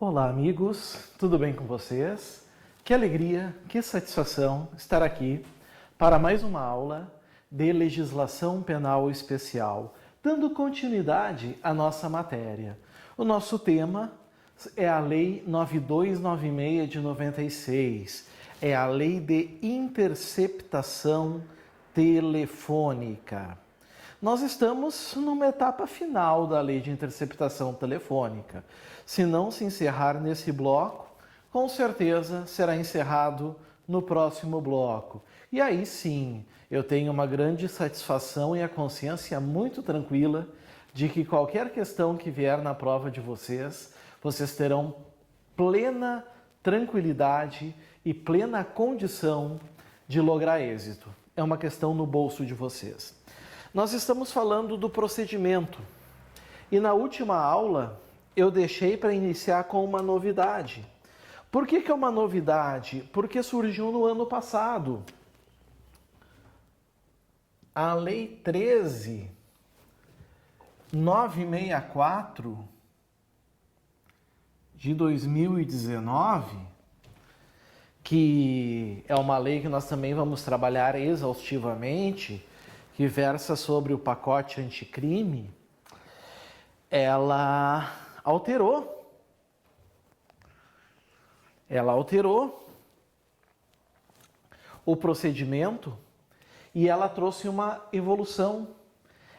Olá, amigos, tudo bem com vocês? Que alegria, que satisfação estar aqui para mais uma aula de legislação penal especial, dando continuidade à nossa matéria. O nosso tema é a Lei 9296 de 96, é a Lei de Interceptação Telefônica. Nós estamos numa etapa final da Lei de Interceptação Telefônica. Se não se encerrar nesse bloco, com certeza será encerrado no próximo bloco. E aí sim, eu tenho uma grande satisfação e a consciência muito tranquila de que qualquer questão que vier na prova de vocês, vocês terão plena tranquilidade e plena condição de lograr êxito. É uma questão no bolso de vocês. Nós estamos falando do procedimento e na última aula eu deixei para iniciar com uma novidade. Por que é uma novidade? Porque surgiu no ano passado. A Lei 13.964 de 2019, que é uma lei que nós também vamos trabalhar exaustivamente, que versa sobre o pacote anticrime, ela alterou o procedimento e ela trouxe uma evolução.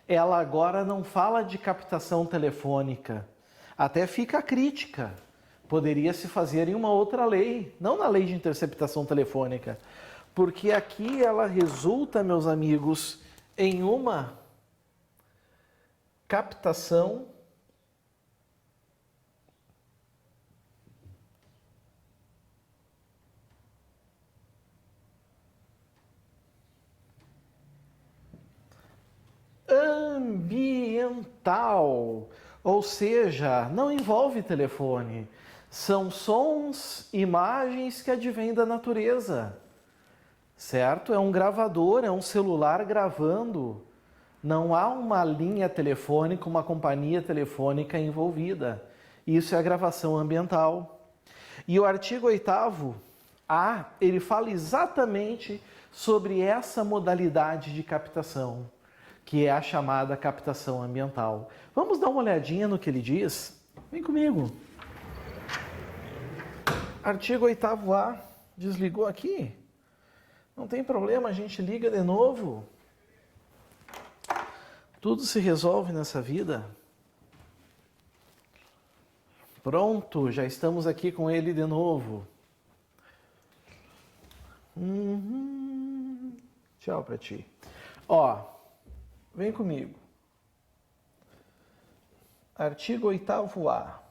Ela agora não fala de captação telefônica, até fica a crítica. Poderia se fazer em uma outra lei, não na Lei de Interceptação Telefônica, porque aqui ela resulta, meus amigos, em uma captação ambiental, ou seja, não envolve telefone, são sons, imagens que advêm da natureza. Certo? É um gravador, é um celular gravando. Não há uma linha telefônica, uma companhia telefônica envolvida. Isso é a gravação ambiental. E o artigo 8º-A, ele fala exatamente sobre essa modalidade de captação, que é a chamada captação ambiental. Vamos dar uma olhadinha no que ele diz? Vem comigo. Artigo 8º-A, desligou aqui? Não tem problema, a gente liga de novo. Tudo se resolve nessa vida. Pronto, já estamos aqui com ele de novo. Tchau pra ti. Ó, vem comigo. Artigo 8º-A.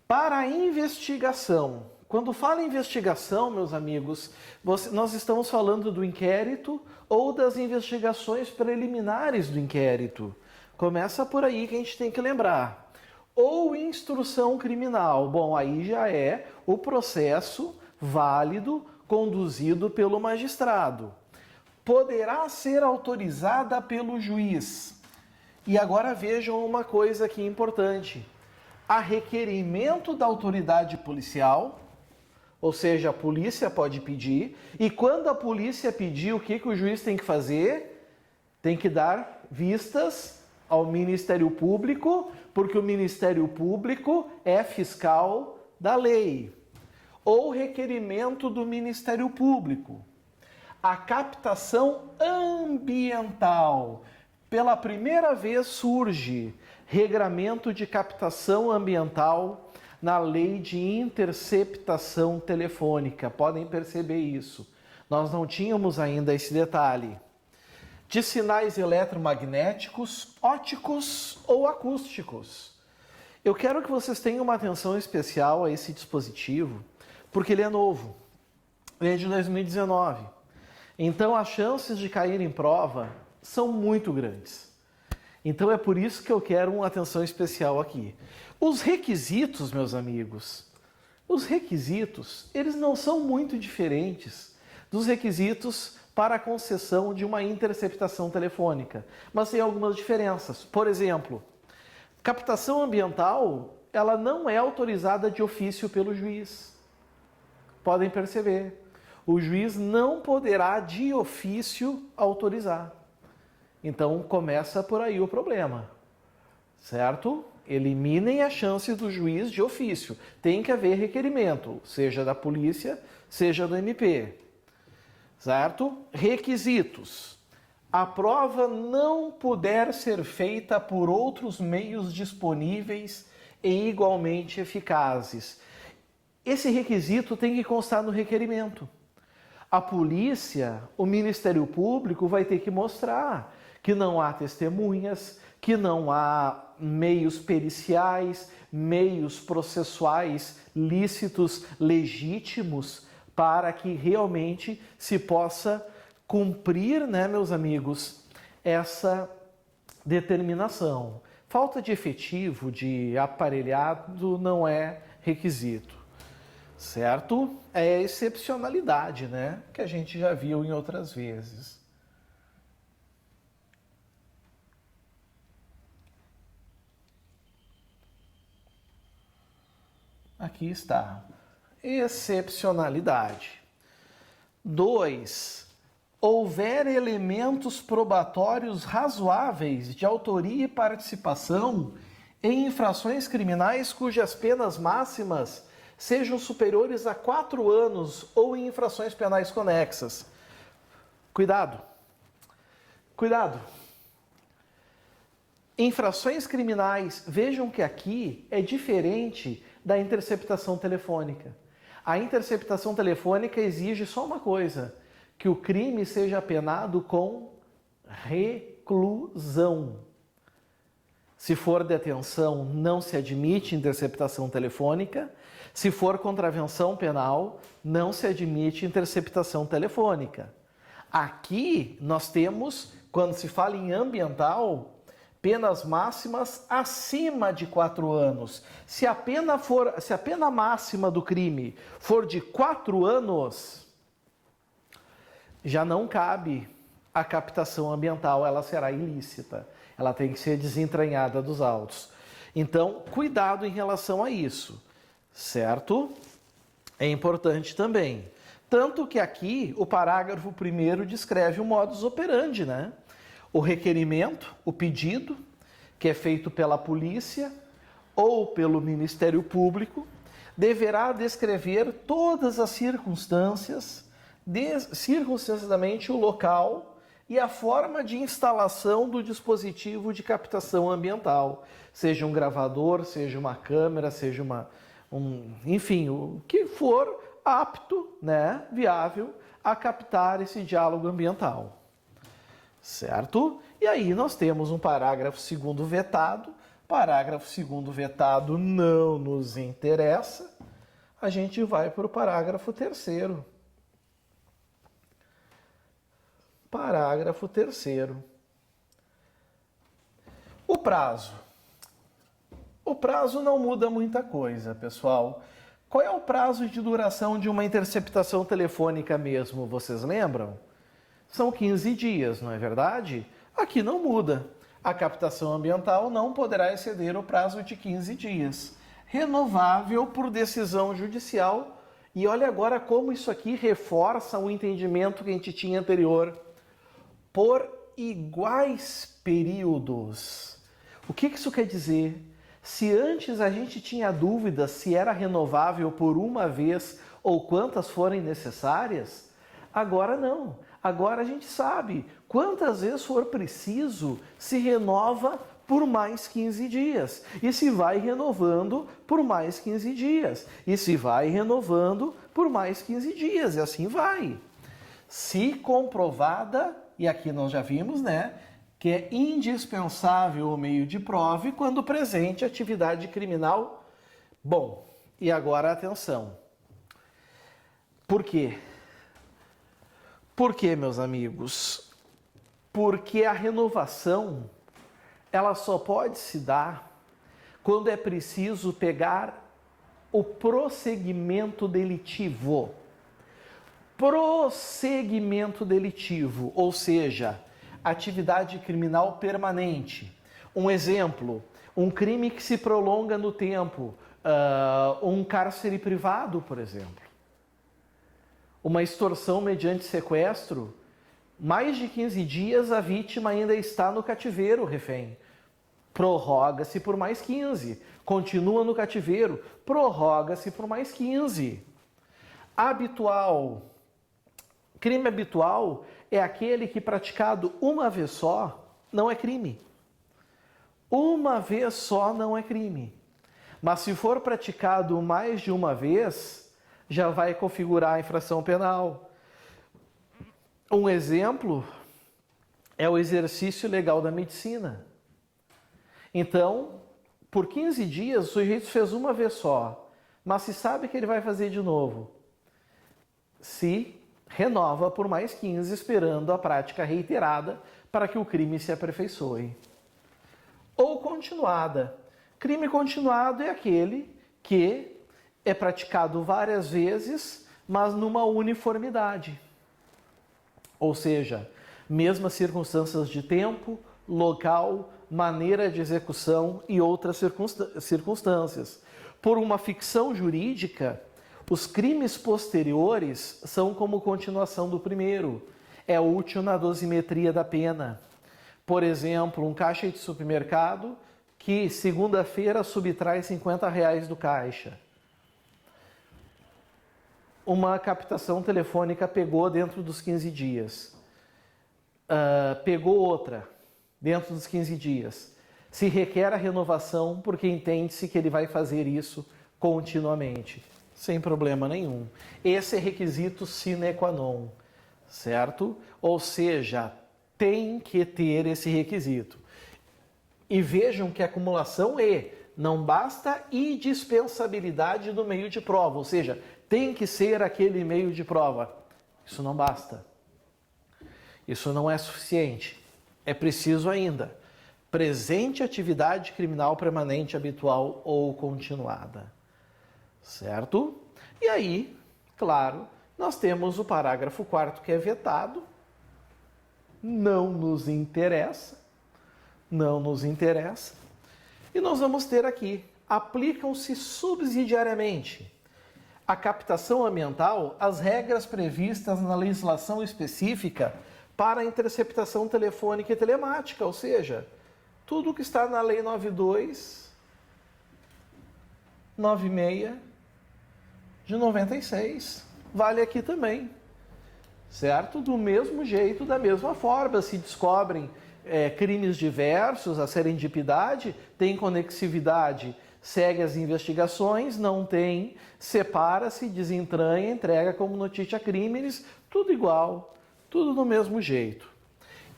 Para a investigação. Quando fala em investigação, meus amigos, nós estamos falando do inquérito ou das investigações preliminares do inquérito. Começa por aí que a gente tem que lembrar. Ou instrução criminal. Bom, aí já é o processo válido conduzido pelo magistrado. Poderá ser autorizada pelo juiz. E agora vejam uma coisa aqui importante. A requerimento da autoridade policial, ou seja, a polícia pode pedir, e quando a polícia pedir, o que o juiz tem que fazer? Tem que dar vistas ao Ministério Público, porque o Ministério Público é fiscal da lei. Ou requerimento do Ministério Público. A captação ambiental. Pela primeira vez surge regramento de captação ambiental na Lei de Interceptação Telefônica. Podem perceber isso. Nós não tínhamos ainda esse detalhe. De sinais eletromagnéticos, ópticos ou acústicos. Eu quero que vocês tenham uma atenção especial a esse dispositivo, porque ele é novo. Ele é de 2019. Então as chances de cair em prova são muito grandes. Então é por isso que eu quero uma atenção especial aqui. Os requisitos, meus amigos, eles não são muito diferentes dos requisitos para a concessão de uma interceptação telefônica, mas tem algumas diferenças. Por exemplo, captação ambiental, ela não é autorizada de ofício pelo juiz. Podem perceber, o juiz não poderá de ofício autorizar. Então começa por aí o problema, certo? Eliminem a chance do juiz de ofício. Tem que haver requerimento, seja da polícia, seja do MP. Certo? Requisitos. A prova não puder ser feita por outros meios disponíveis e igualmente eficazes. Esse requisito tem que constar no requerimento. A polícia, o Ministério Público vai ter que mostrar que não há testemunhas, que não há meios periciais, meios processuais lícitos, legítimos, para que realmente se possa cumprir, né, meus amigos, essa determinação. Falta de efetivo, de aparelhado, não é requisito, certo? É excepcionalidade, né, que a gente já viu em outras vezes. Aqui está. Excepcionalidade. 2. Houver elementos probatórios razoáveis de autoria e participação em infrações criminais cujas penas máximas sejam superiores a 4 anos ou em infrações penais conexas. Cuidado. Cuidado. Infrações criminais, vejam que aqui é diferente da interceptação telefônica. A interceptação telefônica exige só uma coisa, que o crime seja penado com reclusão. Se for detenção, não se admite interceptação telefônica. Se for contravenção penal, não se admite interceptação telefônica. Aqui nós temos, quando se fala em ambiental, penas máximas acima de 4 anos. Se a pena máxima do crime for de 4 anos, já não cabe a captação ambiental, ela será ilícita. Ela tem que ser desentranhada dos autos. Então, cuidado em relação a isso, certo? É importante também. Tanto que aqui o parágrafo 1º descreve o modus operandi, né? O requerimento, o pedido, que é feito pela polícia ou pelo Ministério Público, deverá descrever todas as circunstâncias, circunstanciadamente o local e a forma de instalação do dispositivo de captação ambiental, seja um gravador, seja uma câmera, seja enfim, o que for apto, né, viável a captar esse diálogo ambiental. Certo? E aí nós temos um parágrafo 2º vetado. Parágrafo 2º vetado não nos interessa. A gente vai para o parágrafo 3º. Parágrafo 3º. O prazo. O prazo não muda muita coisa, pessoal. Qual é o prazo de duração de uma interceptação telefônica mesmo? Vocês lembram? São 15 dias, não é verdade? Aqui não muda. A captação ambiental não poderá exceder o prazo de 15 dias. Renovável por decisão judicial. E olha agora como isso aqui reforça o entendimento que a gente tinha anterior. Por iguais períodos. O que isso quer dizer? Se antes a gente tinha dúvida se era renovável por uma vez ou quantas forem necessárias, agora não. Agora a gente sabe, quantas vezes for preciso, se renova por mais 15 dias. E se vai renovando por mais 15 dias. E se vai renovando por mais 15 dias. E assim vai. Se comprovada, e aqui nós já vimos, né, que é indispensável o meio de prova quando presente atividade criminal. Bom, e agora atenção. Por quê? Por quê, meus amigos? Porque a renovação, ela só pode se dar quando é preciso pegar o prosseguimento delitivo. Prosseguimento delitivo, ou seja, atividade criminal permanente. Um exemplo, um crime que se prolonga no tempo, um cárcere privado, por exemplo. Uma extorsão mediante sequestro, mais de 15 dias a vítima ainda está no cativeiro, refém. Prorroga-se por mais 15. Continua no cativeiro, prorroga-se por mais 15. Habitual. Crime habitual é aquele que praticado uma vez só não é crime. Uma vez só não é crime. Mas se for praticado mais de uma vez, já vai configurar a infração penal. Um exemplo é o exercício legal da medicina. Então, por 15 dias, o sujeito fez uma vez só, mas se sabe que ele vai fazer de novo, se renova por mais 15, esperando a prática reiterada para que o crime se aperfeiçoe. Ou continuada. Crime continuado é aquele que é praticado várias vezes, mas numa uniformidade. Ou seja, mesmas circunstâncias de tempo, local, maneira de execução e outras circunstâncias. Por uma ficção jurídica, os crimes posteriores são como continuação do primeiro. É útil na dosimetria da pena. Por exemplo, um caixa de supermercado que segunda-feira subtrai R$50 do caixa. Uma captação telefônica pegou dentro dos 15 dias. Pegou outra dentro dos 15 dias. Se requer a renovação porque entende-se que ele vai fazer isso continuamente, sem problema nenhum. Esse é requisito sine qua non, certo? Ou seja, tem que ter esse requisito. E vejam que a acumulação não basta indispensabilidade do meio de prova, ou seja, tem que ser aquele meio de prova. Isso não basta. Isso não é suficiente. É preciso ainda presente atividade criminal permanente, habitual ou continuada. Certo? E aí, claro, nós temos o parágrafo 4º que é vetado. Não nos interessa. Não nos interessa. E nós vamos ter aqui, aplicam-se subsidiariamente à captação ambiental as regras previstas na legislação específica para a interceptação telefônica e telemática, ou seja, tudo que está na Lei 9296 de 96 vale aqui também, certo? Do mesmo jeito, da mesma forma, se descobrem crimes diversos, a serendipidade tem conexividade, segue as investigações, não tem, separa-se, desentranha, entrega como notícia crimes, tudo igual, tudo do mesmo jeito.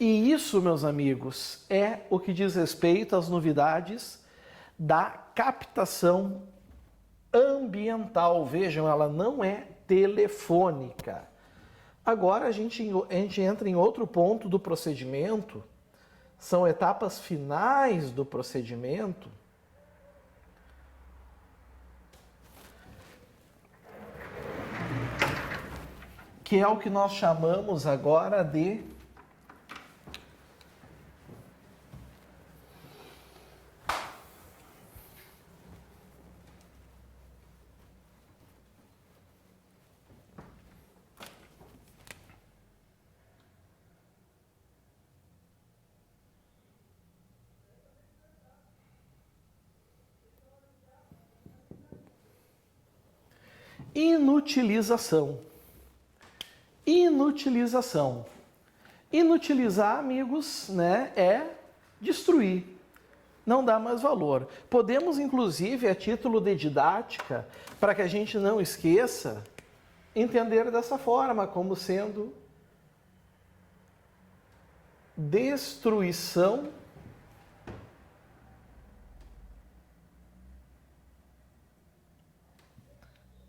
E isso, meus amigos, é o que diz respeito às novidades da captação ambiental. Vejam, ela não é telefônica. Agora a gente entra em outro ponto do procedimento, são etapas finais do procedimento, que é o que nós chamamos agora de inutilização. Inutilização. Inutilizar, amigos, né, é destruir. Não dá mais valor. Podemos, inclusive, a título de didática, para que a gente não esqueça, entender dessa forma, como sendo destruição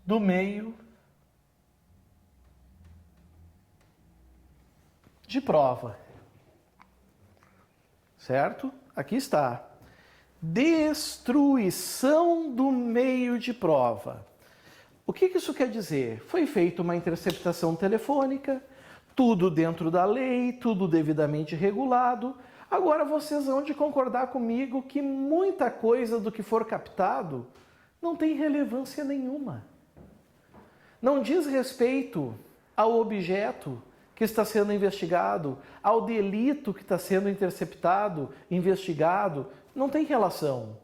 do meio de prova. Certo? Aqui está. Destruição do meio de prova. O que isso quer dizer? Foi feita uma interceptação telefônica, tudo dentro da lei, tudo devidamente regulado. Agora vocês vão de concordar comigo que muita coisa do que for captado não tem relevância nenhuma. Não diz respeito ao objeto que está sendo investigado, ao delito que está sendo interceptado, investigado, não tem relação.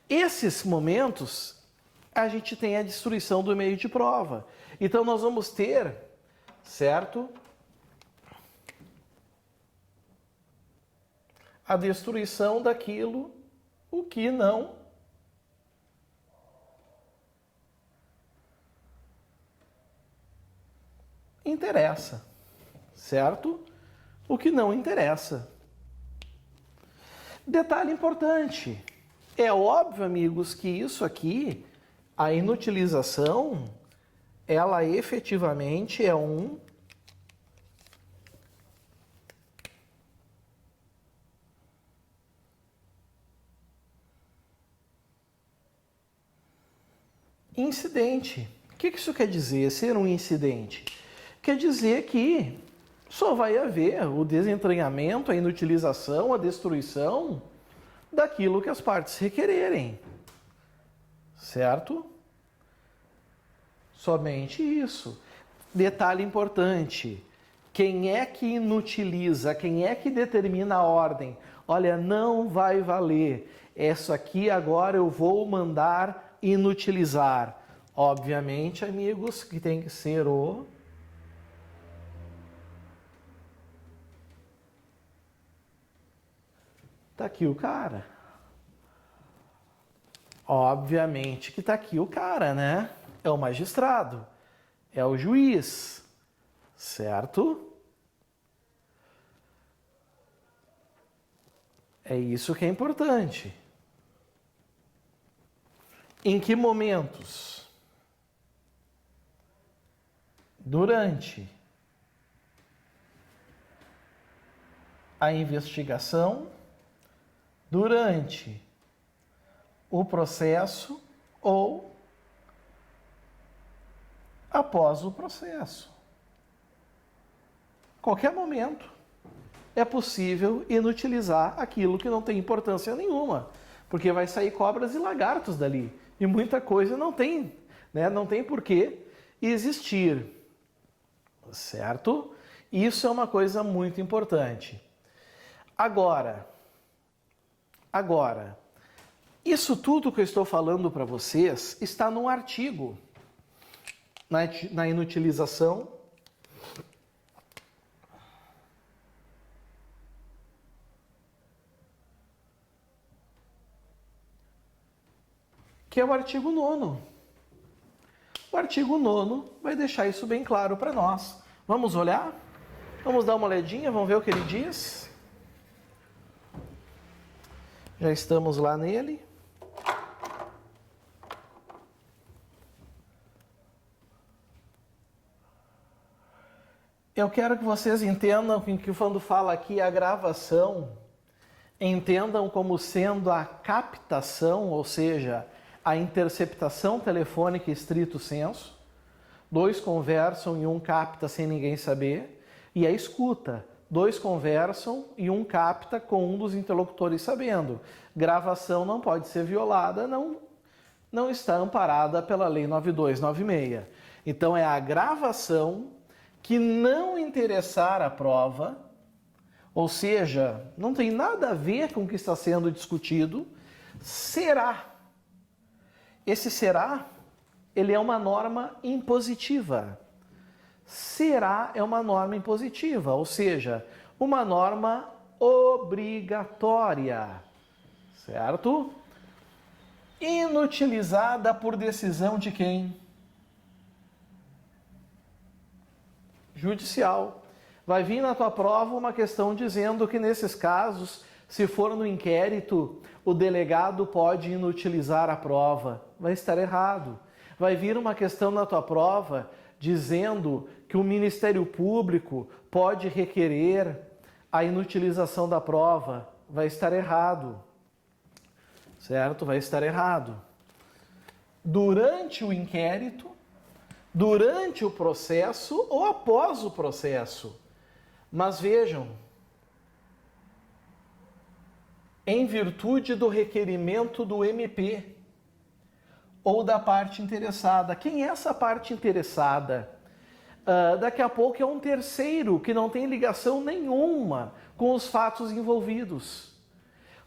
Esses momentos, a gente tem a destruição do meio de prova. Então nós vamos ter, certo? A destruição daquilo o que não interessa, certo? O que não interessa. Detalhe importante, é óbvio, amigos, que isso aqui, a inutilização, ela efetivamente é um incidente. O que isso quer dizer, ser um incidente? Quer dizer que só vai haver o desentranhamento, a inutilização, a destruição daquilo que as partes requererem. Certo? Somente isso. Detalhe importante. Quem é que inutiliza? Quem é que determina a ordem? Olha, não vai valer. Isso aqui agora eu vou mandar inutilizar. Obviamente, amigos, que tem que ser o... Tá aqui o cara. Obviamente que tá aqui o cara, né? É o magistrado, é o juiz, certo? É isso que é importante. Em que momentos? Durante a investigação, durante o processo ou após o processo. Qualquer momento é possível inutilizar aquilo que não tem importância nenhuma, porque vai sair cobras e lagartos dali, e muita coisa não tem, né? Não tem por que existir, certo? Isso é uma coisa muito importante. Agora, isso tudo que eu estou falando para vocês está num artigo na inutilização, que é o artigo 9º. O artigo 9º vai deixar isso bem claro para nós. Vamos olhar? Vamos dar uma olhadinha, vamos ver o que ele diz. Já estamos lá nele. Eu quero que vocês entendam que quando fala aqui a gravação, entendam como sendo a captação, ou seja, a interceptação telefônica estrito sensu. Dois conversam e um capta sem ninguém saber. E a escuta. Dois conversam e um capta com um dos interlocutores sabendo. Gravação não pode ser violada, não está amparada pela Lei 9296. Então é a gravação que não interessar a prova, ou seja, não tem nada a ver com o que está sendo discutido, será. Esse será, ele é uma norma impositiva. Será é uma norma impositiva, ou seja, uma norma obrigatória, certo? Inutilizada por decisão de quem? Judicial. Vai vir na tua prova uma questão dizendo que nesses casos, se for no inquérito, o delegado pode inutilizar a prova. Vai estar errado. Vai vir uma questão na tua prova dizendo que o Ministério Público pode requerer a inutilização da prova. Vai estar errado. Certo? Vai estar errado. Durante o inquérito, durante o processo ou após o processo. Mas vejam, em virtude do requerimento do MP ou da parte interessada. Quem é essa parte interessada? Daqui a pouco é um terceiro que não tem ligação nenhuma com os fatos envolvidos.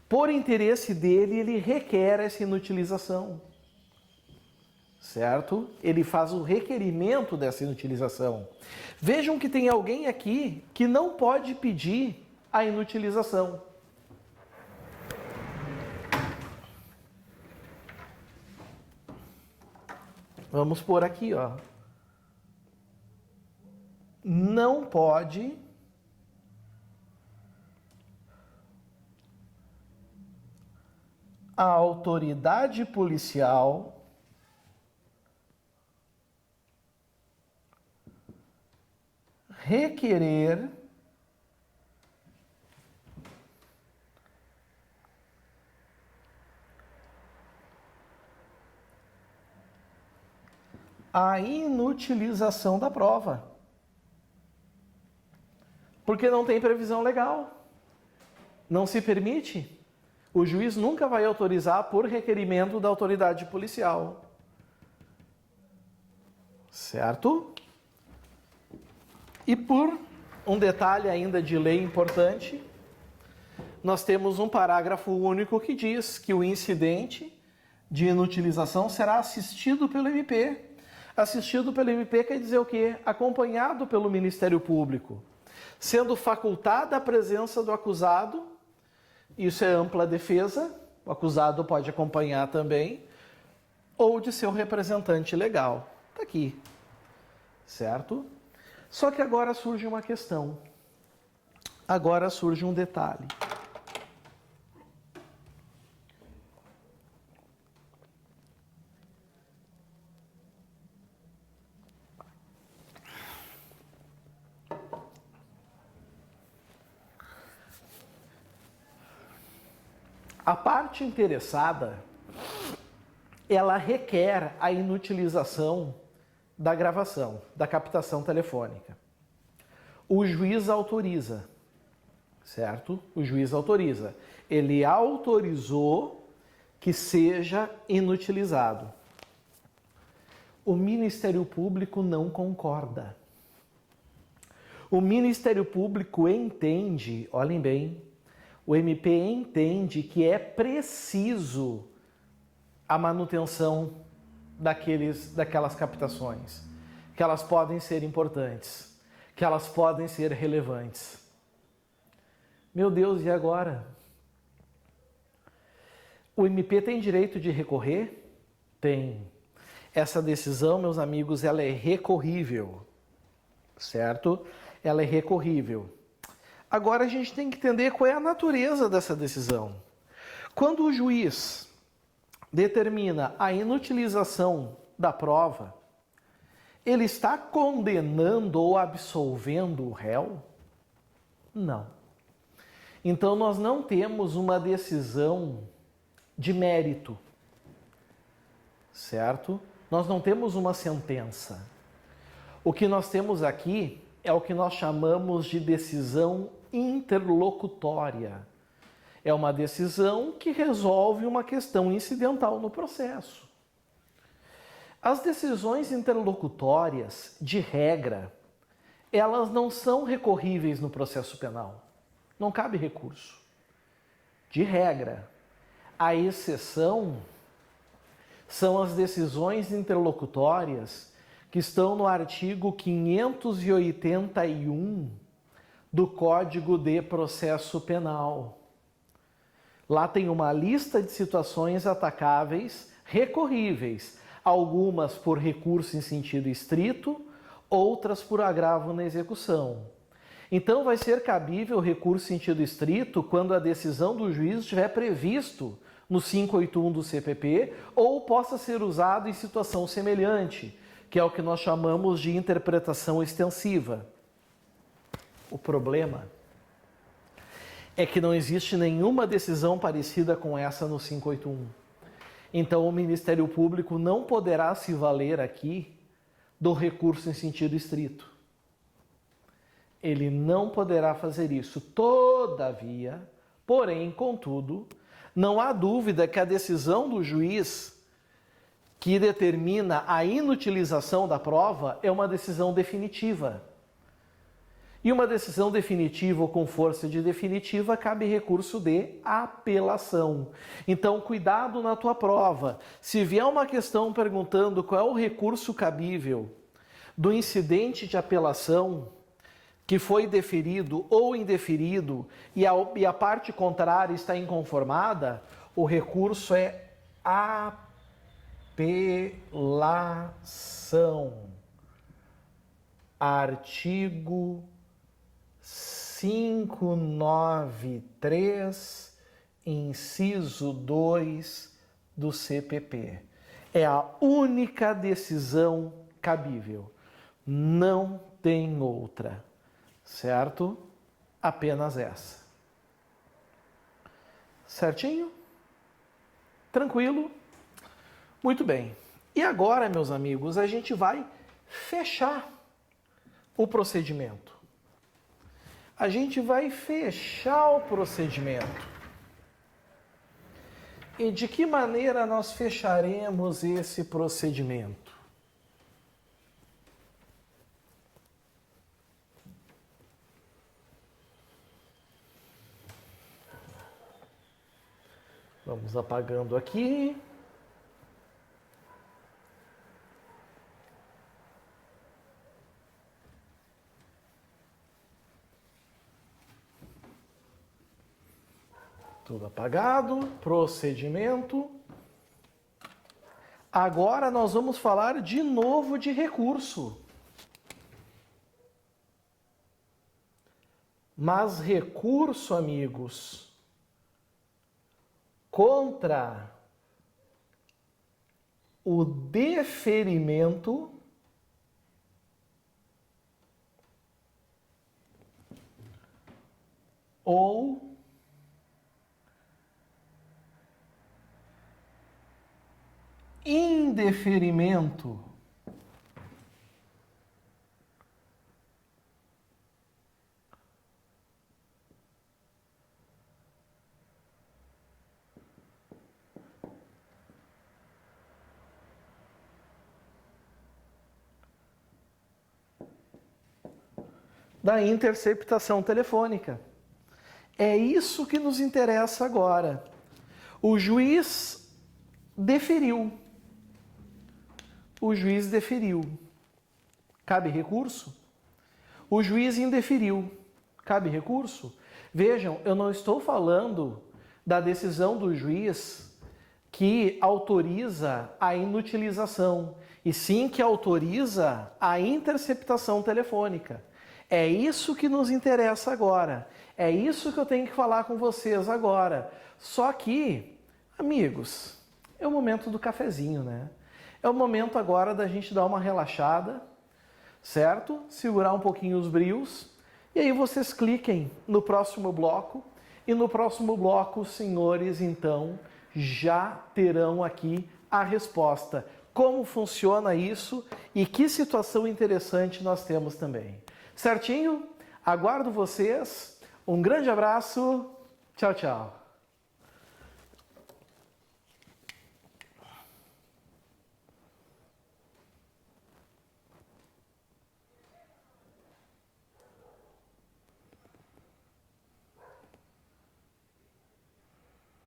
Por interesse dele, ele requer essa inutilização. Certo? Ele faz o requerimento dessa inutilização. Vejam que tem alguém aqui que não pode pedir a inutilização. Vamos pôr aqui, ó. Não pode a autoridade policial requerer a inutilização da prova. Porque não tem previsão legal. Não se permite. O juiz nunca vai autorizar por requerimento da autoridade policial. Certo? E por um detalhe ainda de lei importante, nós temos um parágrafo único que diz que o incidente de inutilização será assistido pelo MP. Assistido pelo MP quer dizer o quê? Acompanhado pelo Ministério Público. Sendo facultada a presença do acusado, isso é ampla defesa, o acusado pode acompanhar também, ou de seu representante legal. Está aqui, certo? Só que agora surge uma questão, agora surge um detalhe. A parte interessada, ela requer a inutilização da gravação, da captação telefônica. O juiz autoriza, certo? O juiz autoriza. Ele autorizou que seja inutilizado. O Ministério Público não concorda. O Ministério Público entende, olhem bem, o MP entende que é preciso a manutenção daquelas captações, que elas podem ser importantes, que elas podem ser relevantes. Meu Deus, e agora? O MP tem direito de recorrer? Tem. Essa decisão, meus amigos, ela é recorrível, certo? Ela é recorrível. Agora a gente tem que entender qual é a natureza dessa decisão. Quando o juiz determina a inutilização da prova, ele está condenando ou absolvendo o réu? Não. Então nós não temos uma decisão de mérito, certo? Nós não temos uma sentença. O que nós temos aqui é o que nós chamamos de decisão interlocutória. É uma decisão que resolve uma questão incidental no processo. As decisões interlocutórias, de regra, elas não são recorríveis no processo penal. Não cabe recurso. De regra. A exceção são as decisões interlocutórias que estão no artigo 581 do Código de Processo Penal. Lá tem uma lista de situações atacáveis, recorríveis, algumas por recurso em sentido estrito, outras por agravo na execução. Então vai ser cabível o recurso em sentido estrito quando a decisão do juiz estiver previsto no 581 do CPP ou possa ser usado em situação semelhante, que é o que nós chamamos de interpretação extensiva. O problema é que não existe nenhuma decisão parecida com essa no 581. Então o Ministério Público não poderá se valer aqui do recurso em sentido estrito. Ele não poderá fazer isso. Todavia, porém, contudo, não há dúvida que a decisão do juiz que determina a inutilização da prova é uma decisão definitiva. E uma decisão definitiva ou com força de definitiva cabe recurso de apelação. Então, cuidado na tua prova. Se vier uma questão perguntando qual é o recurso cabível do incidente de apelação que foi deferido ou indeferido e a parte contrária está inconformada, o recurso é apelação. Artigo 593, inciso 2 do CPP. É a única decisão cabível. Não tem outra. Certo? Apenas essa. Certinho? Tranquilo? Muito bem. E agora, meus amigos, a gente vai fechar o procedimento. A gente vai fechar o procedimento. E de que maneira nós fecharemos esse procedimento? Vamos apagando aqui. Tudo apagado. Procedimento. Agora nós vamos falar de novo de recurso. Mas recurso, amigos, contra o deferimento ou indeferimento da interceptação telefônica. É isso que nos interessa agora. O juiz deferiu. O juiz deferiu. Cabe recurso? O juiz indeferiu. Cabe recurso? Vejam, eu não estou falando da decisão do juiz que autoriza a inutilização, e sim que autoriza a interceptação telefônica. É isso que nos interessa agora. É isso que eu tenho que falar com vocês agora. Só que, amigos, é o momento do cafezinho, né? É o momento agora da gente dar uma relaxada, certo? Segurar um pouquinho os brios. E aí vocês cliquem no próximo bloco. E no próximo bloco, os senhores, então, já terão aqui a resposta. Como funciona isso e que situação interessante nós temos também. Certinho? Aguardo vocês. Um grande abraço. Tchau, tchau.